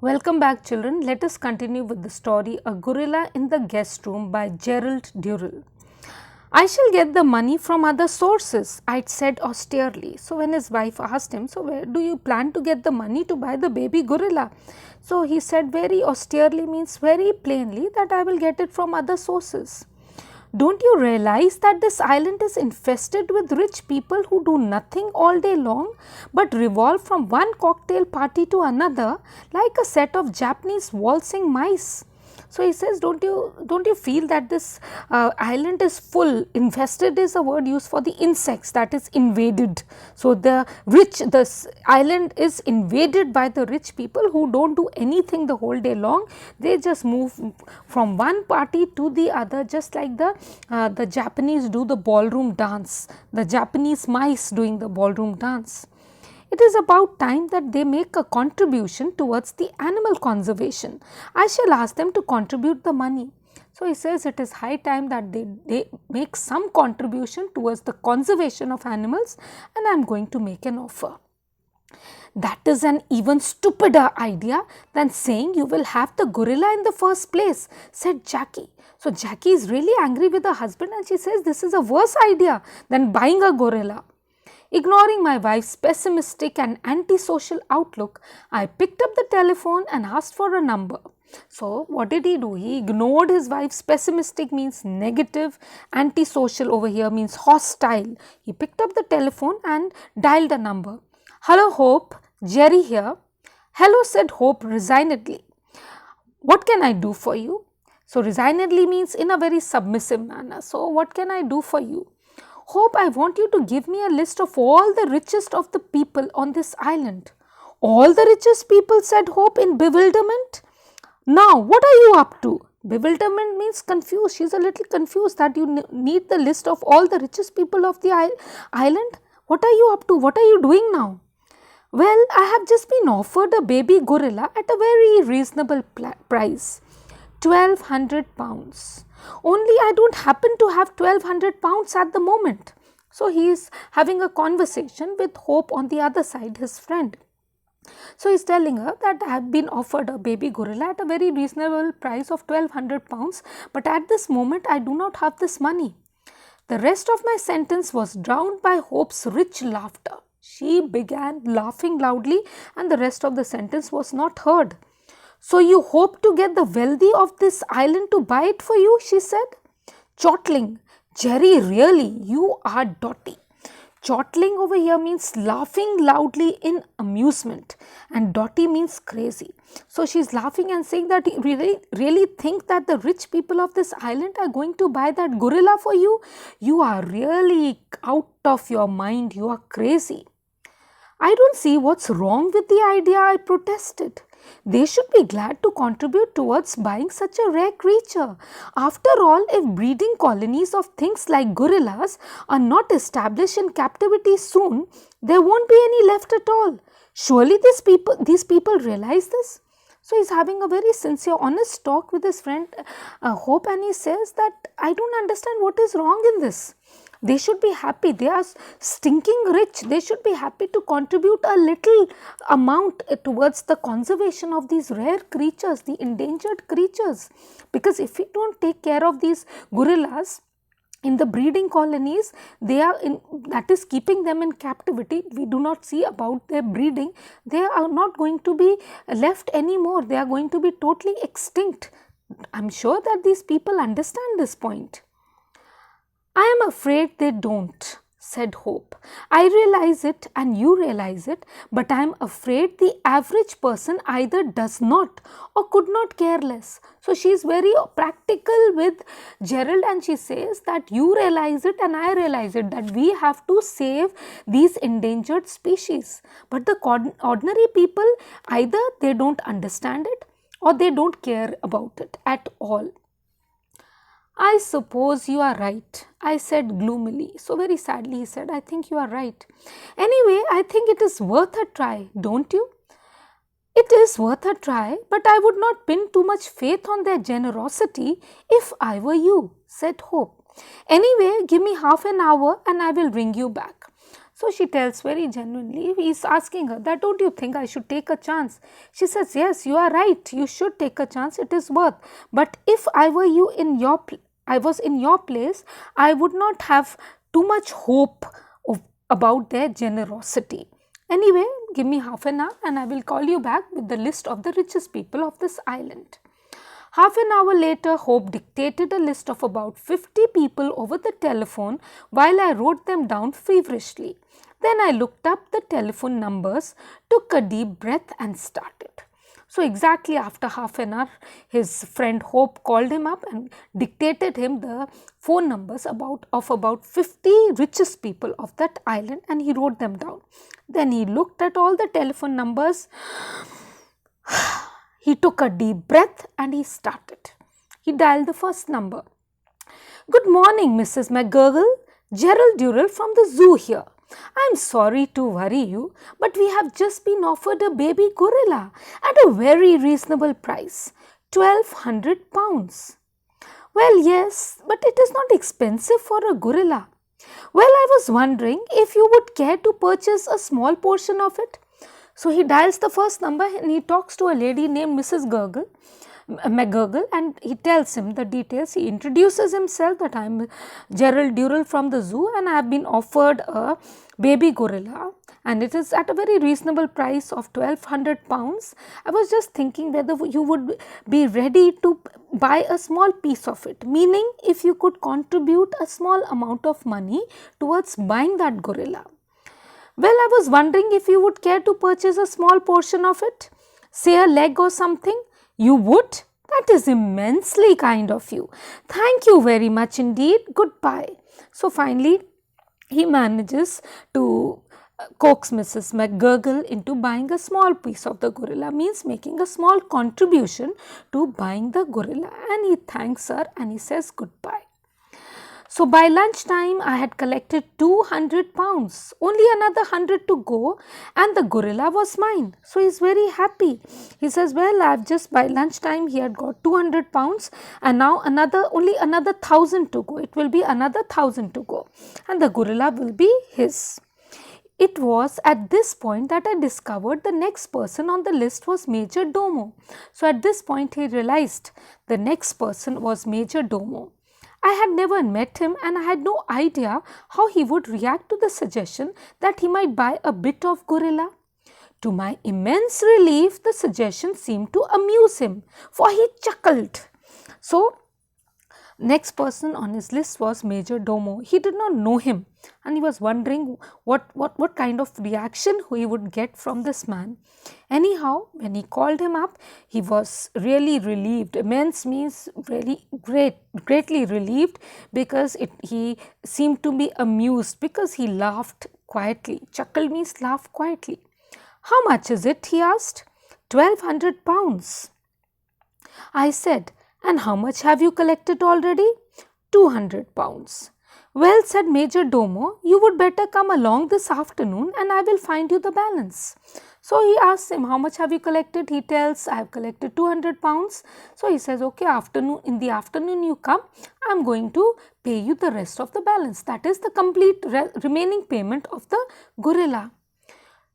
Welcome back, children. Let us continue with the story A Gorilla in the Guest Room by Gerald Durrell. I shall get the money from other sources, I'd said austerely. So, when his wife asked him, so where do you plan to get the money to buy the baby gorilla? So, he said very austerely means very plainly that I will get it from other sources. Don't you realize that this island is infested with rich people who do nothing all day long but revolve from one cocktail party to another like a set of Japanese waltzing mice? So he says, don't you feel that this island is full? Infested is a word used for the insects, that is invaded. So this island is invaded by the rich people who don't do anything the whole day long. They just move from one party to the other, just like the Japanese do the ballroom dance, the Japanese mice doing the ballroom dance. It is about time that they make a contribution towards the animal conservation. I shall ask them to contribute the money. So he says it is high time that they make some contribution towards the conservation of animals, and I am going to make an offer. That is an even stupider idea than saying you will have the gorilla in the first place, said Jackie. So Jackie is really angry with her husband and she says this is a worse idea than buying a gorilla. Ignoring my wife's pessimistic and antisocial outlook, I picked up the telephone and asked for a number. So, what did he do? He ignored his wife's pessimistic means negative, antisocial over here means hostile. He picked up the telephone and dialed a number. Hello, Hope. Jerry here. Hello, said Hope resignedly. What can I do for you? So, resignedly means in a very submissive manner. So, what can I do for you? Hope, I want you to give me a list of all the richest of the people on this island. All the richest people, said Hope in bewilderment. Now, what are you up to? Bewilderment means confused. She is a little confused that you need the list of all the richest people of the island. What are you up to? What are you doing now? Well, I have just been offered a baby gorilla at a very reasonable price. 1200 pounds. Only I don't happen to have 1200 pounds at the moment. So he is having a conversation with Hope on the other side, his friend. So he is telling her that I have been offered a baby gorilla at a very reasonable price of 1200 pounds, but at this moment I do not have this money. The rest of my sentence was drowned by Hope's rich laughter. She began laughing loudly and the rest of the sentence was not heard. So you hope to get the wealthy of this island to buy it for you, she said. Chortling. Jerry, really, you are dotty. Chortling over here means laughing loudly in amusement and dotty means crazy. So she is laughing and saying that you really think that the rich people of this island are going to buy that gorilla for you? You are really out of your mind. You are crazy. I don't see what's wrong with the idea, I protested. They should be glad to contribute towards buying such a rare creature. After all, if breeding colonies of things like gorillas are not established in captivity soon, there won't be any left at all. Surely these people realize this? So he's having a very sincere, honest talk with his friend Hope, and he says that I don't understand what is wrong in this. They should be happy. They are stinking rich. They should be happy to contribute a little amount towards the conservation of these rare creatures, the endangered creatures. Because if we don't take care of these gorillas in the breeding colonies, that is keeping them in captivity. We do not see about their breeding. They are not going to be left anymore. They are going to be totally extinct. I am sure that these people understand this point. I am afraid they don't, said Hope. I realize it and you realize it, but I am afraid the average person either does not or could not care less. So she is very practical with Gerald and she says that you realize it and I realize it, that we have to save these endangered species. But the ordinary people, either they don't understand it or they don't care about it at all. I suppose you are right, I said gloomily. So very sadly he said, I think you are right. Anyway, I think it is worth a try, don't you? It is worth a try, but I would not pin too much faith on their generosity if I were you, said Hope. Anyway, give me half an hour and I will ring you back. So she tells very genuinely, he is asking her that, don't you think I should take a chance? She says, yes, you are right, you should take a chance, it is worth. But if I were you in your I was in your place, I would not have too much hope about their generosity. Anyway, give me half an hour and I will call you back with the list of the richest people of this island. Half an hour later, Hope dictated a list of about 50 people over the telephone while I wrote them down feverishly. Then I looked up the telephone numbers, took a deep breath and started. So exactly after half an hour, his friend Hope called him up and dictated him the phone numbers of about 50 richest people of that island, and he wrote them down. Then he looked at all the telephone numbers. He took a deep breath and he started. He dialed the first number. Good morning, Mrs. McGurgle. Gerald Durrell from the zoo here. I am sorry to worry you, but we have just been offered a baby gorilla at a very reasonable price, £1,200. Well, yes, but it is not expensive for a gorilla. Well, I was wondering if you would care to purchase a small portion of it. So he dials the first number and he talks to a lady named Mrs. McGurgle, and he tells him the details. He introduces himself that I am Gerald Durrell from the zoo and I have been offered a baby gorilla and it is at a very reasonable price of £1,200. I was just thinking whether you would be ready to buy a small piece of it, meaning if you could contribute a small amount of money towards buying that gorilla. Well, I was wondering if you would care to purchase a small portion of it, say a leg or something. You would? That is immensely kind of you. Thank you very much indeed. Goodbye. So finally, he manages to coax Mrs. McGurgle into buying a small piece of the gorilla, means making a small contribution to buying the gorilla, and he thanks her and he says goodbye. So by lunchtime, I had collected £200, only another 100 to go, and the gorilla was mine. So he is very happy. He says, well, I have just by lunchtime he had got £200 and now only another 1000 to go. It will be another 1000 to go and the gorilla will be his. It was at this point that I discovered the next person on the list was Major Domo. So at this point he realized the next person was Major Domo. I had never met him and I had no idea how he would react to the suggestion that he might buy a bit of gorilla. To my immense relief, the suggestion seemed to amuse him, for he chuckled. So, next person on his list was Major Domo. He did not know him and he was wondering what kind of reaction he would get from this man. Anyhow, when he called him up, he was really relieved. Immense means really greatly relieved, because he seemed to be amused because he laughed quietly. Chuckle means laugh quietly. How much is it? He asked. £1,200. I said, and how much have you collected already? £200. Well, said Major Domo, you would better come along this afternoon and I will find you the balance. So he asks him, how much have you collected? He tells, I have collected £200. So he says, okay, in the afternoon you come, I am going to pay you the rest of the balance. That is the complete remaining payment of the gorilla.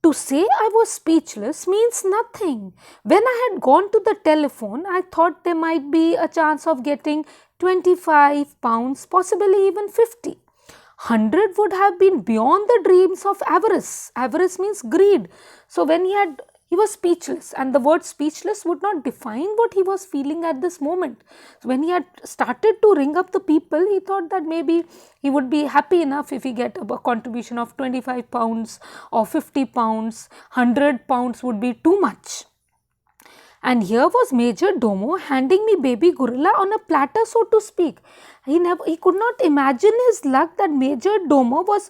To say I was speechless means nothing. When I had gone to the telephone, I thought there might be a chance of getting £25, possibly even 50. 100 would have been beyond the dreams of avarice. Avarice means greed. So when he was speechless, and the word speechless would not define what he was feeling at this moment. So when he had started to ring up the people, he thought that maybe he would be happy enough if he get a contribution of £25 or £50, £100 would be too much. And here was Major Domo handing me baby gorilla on a platter, so to speak. He could not imagine his luck that Major Domo was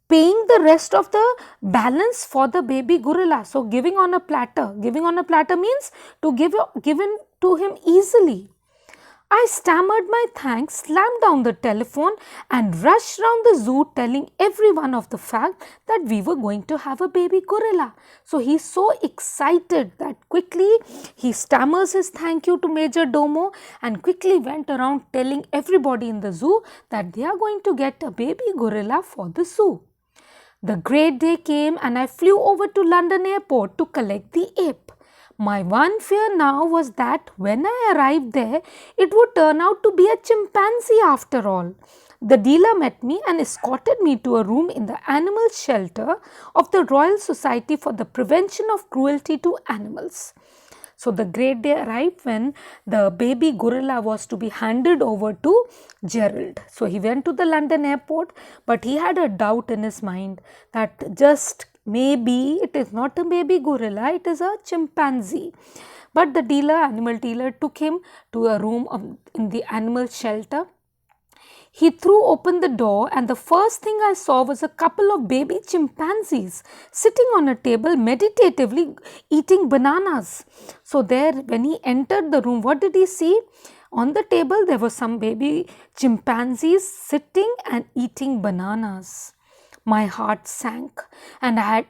paying the rest of the balance for the baby gorilla. So giving on a platter means to give given to him easily. I stammered my thanks, slammed down the telephone and rushed round the zoo telling everyone of the fact that we were going to have a baby gorilla. So he's so excited that quickly he stammers his thank you to Major Domo and quickly went around telling everybody in the zoo that they are going to get a baby gorilla for the zoo. The great day came and I flew over to London airport to collect the ape. My one fear now was that when I arrived there, it would turn out to be a chimpanzee after all. The dealer met me and escorted me to a room in the animal shelter of the Royal Society for the Prevention of Cruelty to Animals. So the great day arrived when the baby gorilla was to be handed over to Gerald. So he went to the London airport, but he had a doubt in his mind that just maybe it is not a baby gorilla, it is a chimpanzee. But the animal dealer took him to a room in the animal shelter. He threw open the door and the first thing I saw was a couple of baby chimpanzees sitting on a table meditatively eating bananas. So there, when he entered the room, what did he see? On the table there were some baby chimpanzees sitting and eating bananas. My heart sank and I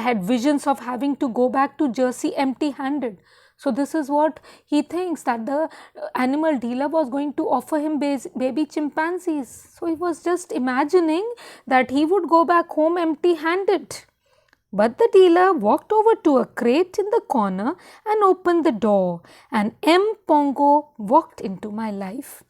had visions of having to go back to Jersey empty-handed. So this is what he thinks, that the animal dealer was going to offer him baby chimpanzees. So he was just imagining that he would go back home empty-handed. But the dealer walked over to a crate in the corner and opened the door, and M. Pongo walked into my life.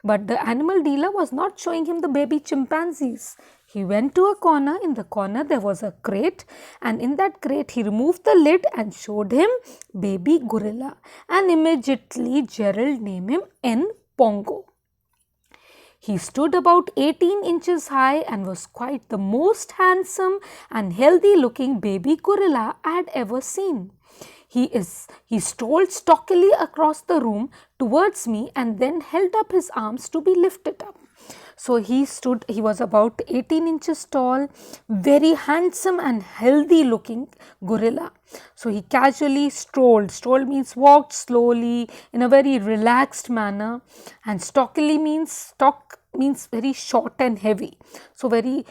But the animal dealer was not showing him the baby chimpanzees. He went to a corner. In the corner there was a crate, and in that crate he removed the lid and showed him baby gorilla, and immediately Gerald named him N. Pongo. He stood about 18 inches high and was quite the most handsome and healthy looking baby gorilla I had ever seen. He strolled stockily across the room towards me and then held up his arms to be lifted up. So he was about 18 inches tall, very handsome and healthy looking gorilla. So he casually strolled. Strolled means walked slowly in a very relaxed manner, and stockily means very short and heavy. So very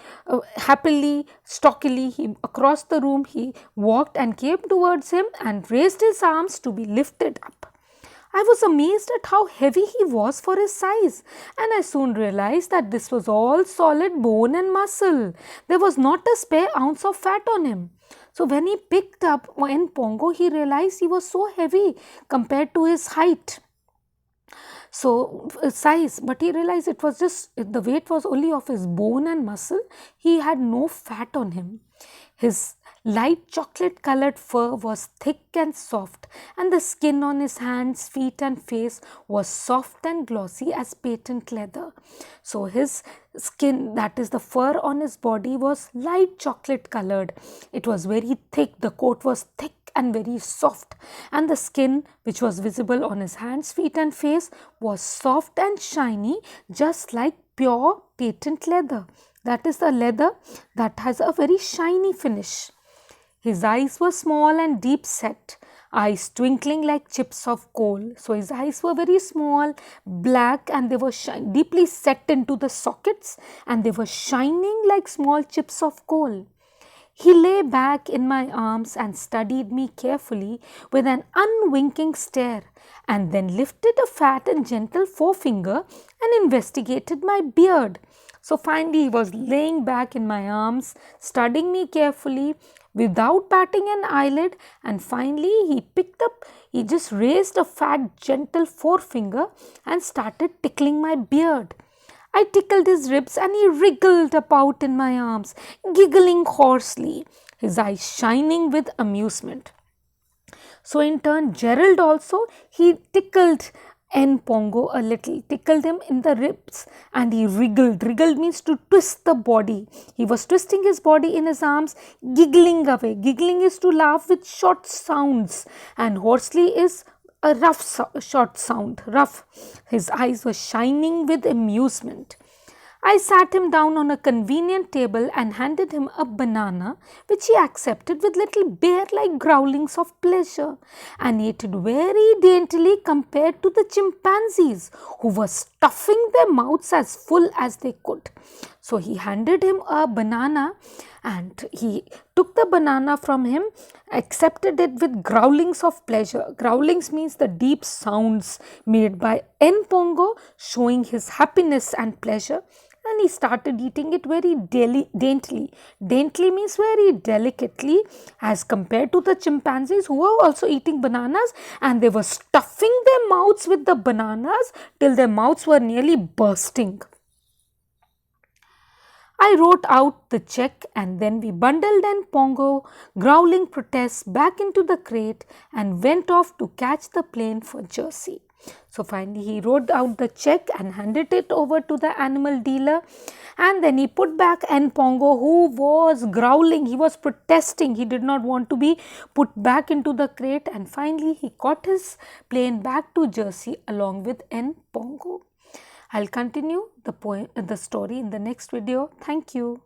happily, stockily, across the room he walked and came towards him and raised his arms to be lifted up. I was amazed at how heavy he was for his size, and I soon realized that this was all solid bone and muscle. There was not a spare ounce of fat on him. So when he picked up N. Pongo, he realized he was so heavy compared to his height. So size, but he realized it was just, the weight was only of his bone and muscle. He had no fat on him. His light chocolate colored fur was thick and soft, and the skin on his hands, feet and face was soft and glossy as patent leather. So his skin, that is the fur on his body, was light chocolate colored. It was very thick, the coat was thick and very soft, and the skin which was visible on his hands, feet and face was soft and shiny, just like pure patent leather. That is the leather that has a very shiny finish. His eyes were small and deep set, eyes twinkling like chips of coal. So his eyes were very small, black, and they were deeply set into the sockets, and they were shining like small chips of coal. He lay back in my arms and studied me carefully with an unwinking stare, and then lifted a fat and gentle forefinger and investigated my beard. So finally he was laying back in my arms, studying me carefully without batting an eyelid, and finally he just raised a fat gentle forefinger and started tickling my beard. I tickled his ribs and he wriggled about in my arms, giggling hoarsely, his eyes shining with amusement. So in turn, Gerald also, he tickled N. Pongo a little, tickled him in the ribs, and he wriggled. Wriggled means to twist the body. He was twisting his body in his arms, giggling away. Giggling is to laugh with short sounds, and hoarsely is a short sound, rough. His eyes were shining with amusement. I sat him down on a convenient table and handed him a banana, which he accepted with little bear-like growlings of pleasure, and ate it very daintily compared to the chimpanzees, who were stuffing their mouths as full as they could. So he handed him a banana, and he took the banana from him, accepted it with growlings of pleasure. Growlings means the deep sounds made by N. Pongo, showing his happiness and pleasure, and he started eating it very daintily. Daintily means very delicately, as compared to the chimpanzees who were also eating bananas, and they were stuffing their mouths with the bananas till their mouths were nearly bursting. I wrote out the check and then we bundled and Pongo, growling protests, back into the crate and went off to catch the plane for Jersey. So finally he wrote out the check and handed it over to the animal dealer, and then he put back Pongo, who was growling, he was protesting, he did not want to be put back into the crate, and finally he got his plane back to Jersey along with Pongo. I'll continue the story in the next video. Thank you.